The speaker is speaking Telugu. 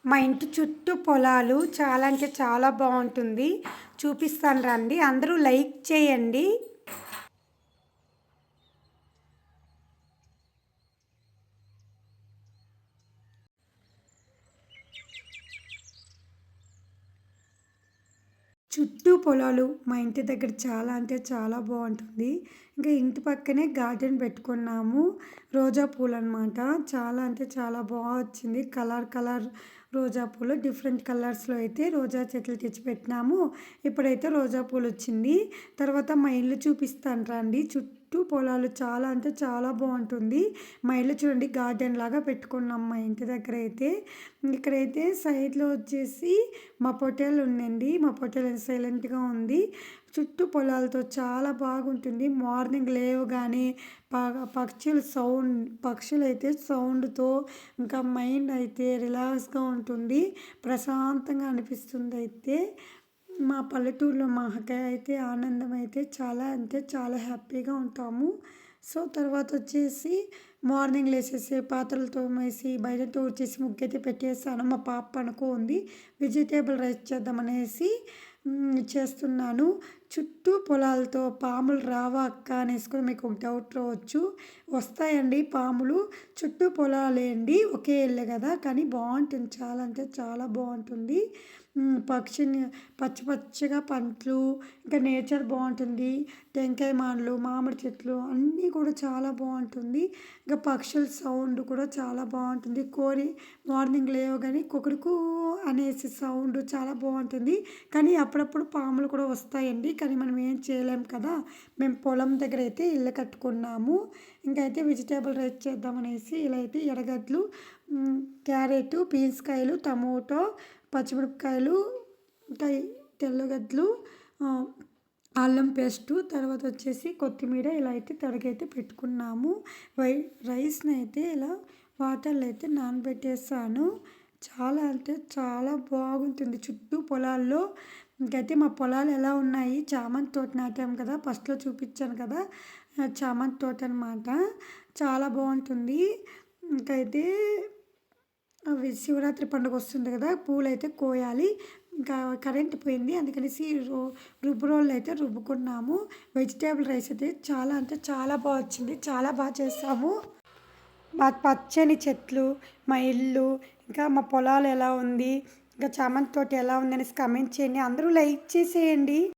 మా ఇంటి చుట్టూ పొలాలు చాలా అంటే చాలా బాగుంటుంది. చూపిస్తాను రండి. అందరూ లైక్ చేయండి. చుట్టూ పొలాలు మా ఇంటి దగ్గర చాలా అంటే చాలా బాగుంటుంది. ఇంకా ఇంటి పక్కనే గార్డెన్ పెట్టుకున్నాము. రోజా పూలు అనమాట. చాలా అంటే చాలా బాగా వచ్చింది. కలర్ కలర్ రోజా పూలు డిఫరెంట్ కలర్స్లో అయితే రోజా చెట్లు తెచ్చిపెట్టినాము. ఇప్పుడైతే రోజా పూలు వచ్చింది. తర్వాత మా ఇల్లు చూపిస్తాను రండి. చుట్టూ పొలాలు చాలా అంటే చాలా బాగుంటుంది. మా ఇల్లు చూడండి గార్డెన్ లాగా పెట్టుకున్నాం మా ఇంటి దగ్గర అయితే. ఇక్కడైతే సైడ్లో వచ్చేసి మా పొట్టేలు ఉందండి. మా పొట్టేలు సైలెంట్గా ఉంది. చుట్టూ పొలాలతో చాలా బాగుంటుంది. మార్నింగ్ లేవగానే పక్షులు అయితే సౌండ్తో ఇంకా మైండ్ అయితే రిలాక్స్గా ఉంటుంది. ప్రశాంతంగా అనిపిస్తుంది. అయితే మా పల్లెటూరులో మాకైతే ఆనందం అయితే చాలా అంటే చాలా హ్యాపీగా ఉంటాము. సో తర్వాత వచ్చేసి మార్నింగ్ లేచేసి పాత్రలు తోమేసి బయట వచ్చేసి ముగ్గైతే పెట్టేసాను. మా పాప పనుకుంది. వెజిటేబుల్ రైస్ చేద్దామనేసి చేస్తున్నాను. చుట్టూ పొలాలతో పాములు రావా అక్క అనేసుకొని మీకు ఒక డౌట్ రావచ్చు. వస్తాయండి పాములు. చుట్టూ పొలాలేండి, ఒకే ఇల్లే కదా, కానీ బాగుంటుంది. చాలా అంటే చాలా బాగుంటుంది. పక్షిని పచ్చి పచ్చిగా పంటలు, ఇంకా నేచర్ బాగుంటుంది. టెంకాయ మానలు, మామిడి చెట్లు అన్నీ కూడా చాలా బాగుంటుంది. ఇంకా పక్షుల సౌండ్ కూడా చాలా బాగుంటుంది. కోడి మార్నింగ్ లేవగానే కుకుడుకు అనేసి సౌండ్ చాలా బాగుంటుంది. కానీ అప్పుడప్పుడు పాములు కూడా వస్తాయండి. కానీ మనం ఏం చేయలేం కదా. మేము పొలం దగ్గర అయితే ఇల్లు కట్టుకున్నాము. ఇంకైతే వెజిటేబుల్ రైస్ చేద్దామనేసి ఇలా అయితే ఎర్రగడ్డలు, క్యారెట్, బీన్స్ కాయలు, టమోటో, పచ్చిమిరపకాయలు, ఇంకా తెల్లగడ్డలు, అల్లం పేస్టు, తర్వాత వచ్చేసి కొత్తిమీర ఇలా అయితే తరిగైతే పెట్టుకున్నాము. రైస్ని అయితే ఇలా వాటర్లో అయితే నానబెట్టేసాను. చాలా అంటే చాలా బాగుంటుంది చుట్టూ పొలాల్లో. ఇంకైతే మా పొలాలు ఎలా ఉన్నాయి, చామంతి తోట నాటాము కదా, ఫస్ట్లో చూపించాను కదా, చామంతి తోట అనమాట. చాలా బాగుంటుంది. ఇంకైతే అవి శివరాత్రి పండుగ వస్తుంది కదా, పూలు అయితే కోయాలి. ఇంకా కరెంట్ పోయింది, అందుకనేసి రుబ్బు రోళ్ళు అయితే రుబ్బుకున్నాము. వెజిటేబుల్ రైస్ అయితే చాలా అంటే చాలా బాగా వచ్చింది. చాలా బాగా చేసాము. మా పచ్చని చెట్లు, మా ఇల్లు, ఇంకా మా పొలాలు ఎలా ఉంది, ఇంకా చామంతి తోట ఎలా ఉంది అనేసి కామెంట్ చేయండి. అందరూ లైక్ చేసేయండి.